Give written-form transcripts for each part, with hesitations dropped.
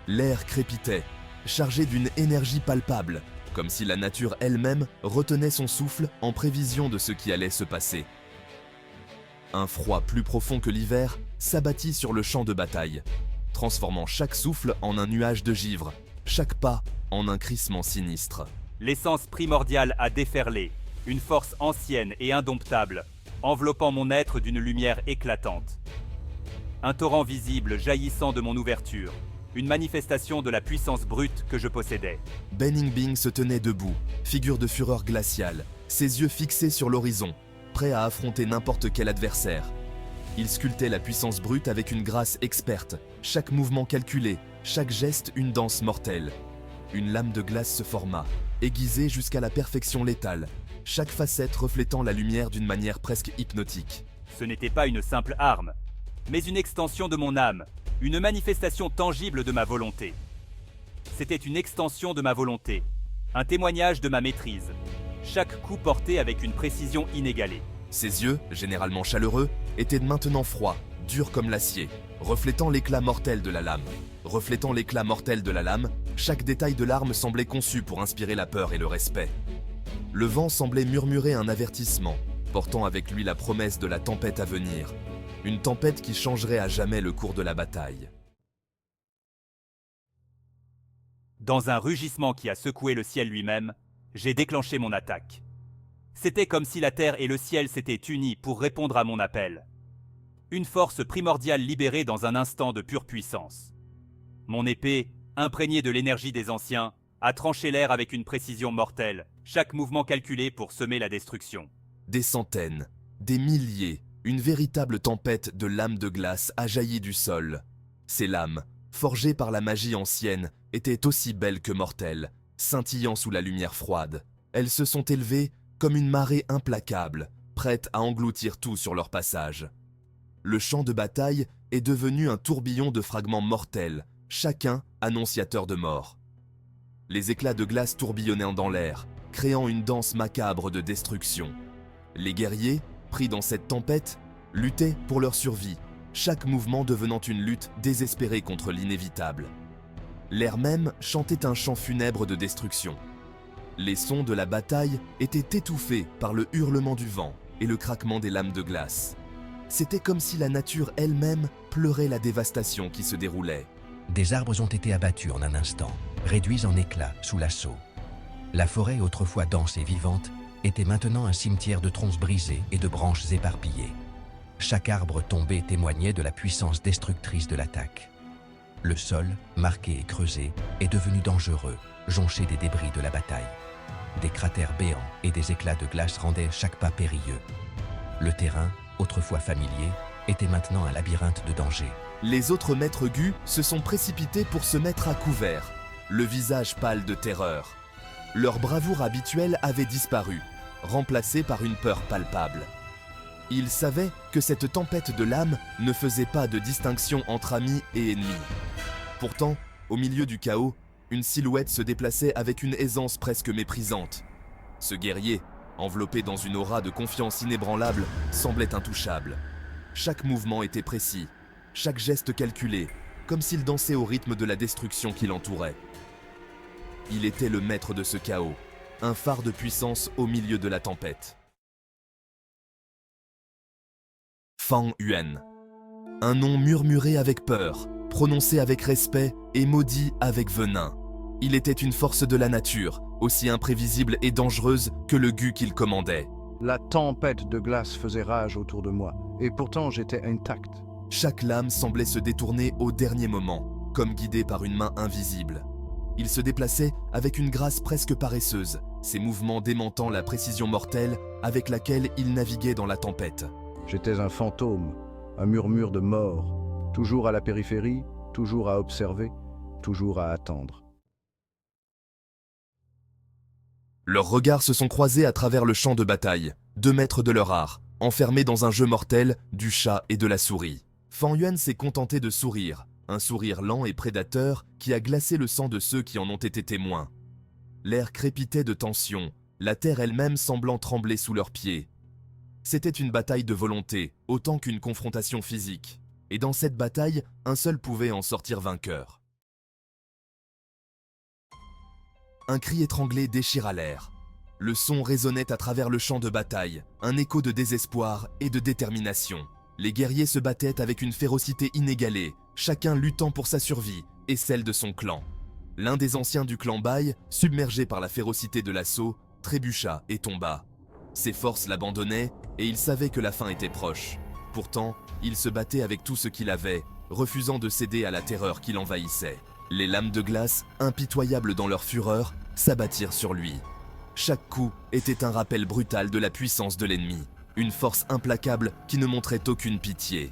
L'air crépitait, chargé d'une énergie palpable, comme si la nature elle-même retenait son souffle en prévision de ce qui allait se passer. Un froid plus profond que l'hiver s'abattit sur le champ de bataille, transformant chaque souffle en un nuage de givre, chaque pas en un crissement sinistre. L'essence primordiale a déferlé, une force ancienne et indomptable, enveloppant mon être d'une lumière éclatante. Un torrent visible jaillissant de mon ouverture, une manifestation de la puissance brute que je possédais. Bening-Bing se tenait debout, figure de fureur glaciale, ses yeux fixés sur l'horizon, prêt à affronter n'importe quel adversaire. Il sculptait la puissance brute avec une grâce experte, chaque mouvement calculé, chaque geste une danse mortelle. Une lame de glace se forma, aiguisée jusqu'à la perfection létale, chaque facette reflétant la lumière d'une manière presque hypnotique. Ce n'était pas une simple arme, mais une extension de mon âme, une manifestation tangible de ma volonté. C'était une extension de ma volonté, un témoignage de ma maîtrise, chaque coup porté avec une précision inégalée. Ses yeux, généralement chaleureux, étaient maintenant froids, durs comme l'acier, reflétant l'éclat mortel de la lame. Reflétant l'éclat mortel de la lame, chaque détail de l'arme semblait conçu pour inspirer la peur et le respect. Le vent semblait murmurer un avertissement, portant avec lui la promesse de la tempête à venir. Une tempête qui changerait à jamais le cours de la bataille. Dans un rugissement qui a secoué le ciel lui-même, j'ai déclenché mon attaque. C'était comme si la terre et le ciel s'étaient unis pour répondre à mon appel. Une force primordiale libérée dans un instant de pure puissance. Mon épée, imprégnée de l'énergie des anciens, a tranché l'air avec une précision mortelle, chaque mouvement calculé pour semer la destruction. Des centaines, des milliers, une véritable tempête de lames de glace a jailli du sol. Ces lames, forgées par la magie ancienne, étaient aussi belles que mortelles, scintillant sous la lumière froide. Elles se sont élevées comme une marée implacable, prête à engloutir tout sur leur passage. Le champ de bataille est devenu un tourbillon de fragments mortels, chacun annonciateur de mort. Les éclats de glace tourbillonnaient dans l'air, créant une danse macabre de destruction. Les guerriers, pris dans cette tempête, luttaient pour leur survie, chaque mouvement devenant une lutte désespérée contre l'inévitable. L'air même chantait un chant funèbre de destruction. Les sons de la bataille étaient étouffés par le hurlement du vent et le craquement des lames de glace. C'était comme si la nature elle-même pleurait la dévastation qui se déroulait. Des arbres ont été abattus en un instant, réduits en éclats sous l'assaut. La forêt, autrefois dense et vivante, était maintenant un cimetière de troncs brisés et de branches éparpillées. Chaque arbre tombé témoignait de la puissance destructrice de l'attaque. Le sol, marqué et creusé, est devenu dangereux, jonché des débris de la bataille. Des cratères béants et des éclats de glace rendaient chaque pas périlleux. Le terrain, autrefois familier, était maintenant un labyrinthe de dangers. Les autres maîtres Gu se sont précipités pour se mettre à couvert, le visage pâle de terreur. Leur bravoure habituelle avait disparu, remplacée par une peur palpable. Ils savaient que cette tempête de lames ne faisait pas de distinction entre amis et ennemis. Pourtant, au milieu du chaos, une silhouette se déplaçait avec une aisance presque méprisante. Ce guerrier, enveloppé dans une aura de confiance inébranlable, semblait intouchable. Chaque mouvement était précis, chaque geste calculé, comme s'il dansait au rythme de la destruction qui l'entourait. Il était le maître de ce chaos, un phare de puissance au milieu de la tempête. Fang Yuan. Un nom murmuré avec peur, prononcé avec respect et maudit avec venin. Il était une force de la nature, aussi imprévisible et dangereuse que le Gu qu'il commandait. La tempête de glace faisait rage autour de moi, et pourtant j'étais intact. Chaque lame semblait se détourner au dernier moment, comme guidée par une main invisible. Il se déplaçait avec une grâce presque paresseuse, ses mouvements démentant la précision mortelle avec laquelle il naviguait dans la tempête. J'étais un fantôme, un murmure de mort, toujours à la périphérie, toujours à observer, toujours à attendre. Leurs regards se sont croisés à travers le champ de bataille, 2 maîtres de leur art, enfermés dans un jeu mortel du chat et de la souris. Fang Yuan s'est contenté de sourire, un sourire lent et prédateur qui a glacé le sang de ceux qui en ont été témoins. L'air crépitait de tension, la terre elle-même semblant trembler sous leurs pieds. C'était une bataille de volonté, autant qu'une confrontation physique. Et dans cette bataille, un seul pouvait en sortir vainqueur. un cri étranglé déchira l'air. Le son résonnait à travers le champ de bataille, un écho de désespoir et de détermination. Les guerriers se battaient avec une férocité inégalée, chacun luttant pour sa survie et celle de son clan. L'un des anciens du clan Bai, submergé par la férocité de l'assaut, trébucha et tomba. Ses forces l'abandonnaient et il savait que la fin était proche. Pourtant, il se battait avec tout ce qu'il avait, refusant de céder à la terreur qui l'envahissait. Les lames de glace, impitoyables dans leur fureur, s'abattirent sur lui. Chaque coup était un rappel brutal de la puissance de l'ennemi, une force implacable qui ne montrait aucune pitié.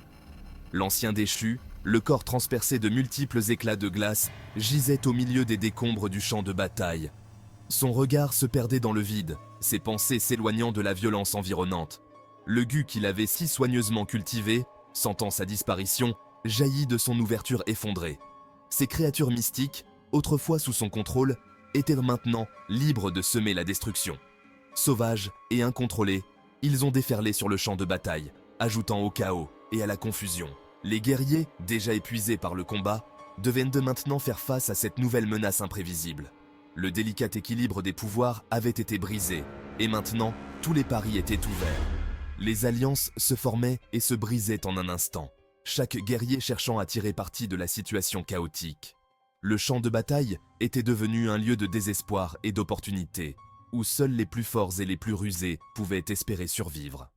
L'ancien déchu, le corps transpercé de multiples éclats de glace, gisait au milieu des décombres du champ de bataille. Son regard se perdait dans le vide, ses pensées s'éloignant de la violence environnante. Le gu qu'il avait si soigneusement cultivé, sentant sa disparition, jaillit de son ouverture effondrée. Ces créatures mystiques, autrefois sous son contrôle, étaient maintenant libres de semer la destruction. Sauvages et incontrôlés, ils ont déferlé sur le champ de bataille, ajoutant au chaos et à la confusion. Les guerriers, déjà épuisés par le combat, devaient de maintenant faire face à cette nouvelle menace imprévisible. Le délicat équilibre des pouvoirs avait été brisé, et maintenant, tous les paris étaient ouverts. Les alliances se formaient et se brisaient en un instant, chaque guerrier cherchant à tirer parti de la situation chaotique. Le champ de bataille était devenu un lieu de désespoir et d'opportunité, où seuls les plus forts et les plus rusés pouvaient espérer survivre.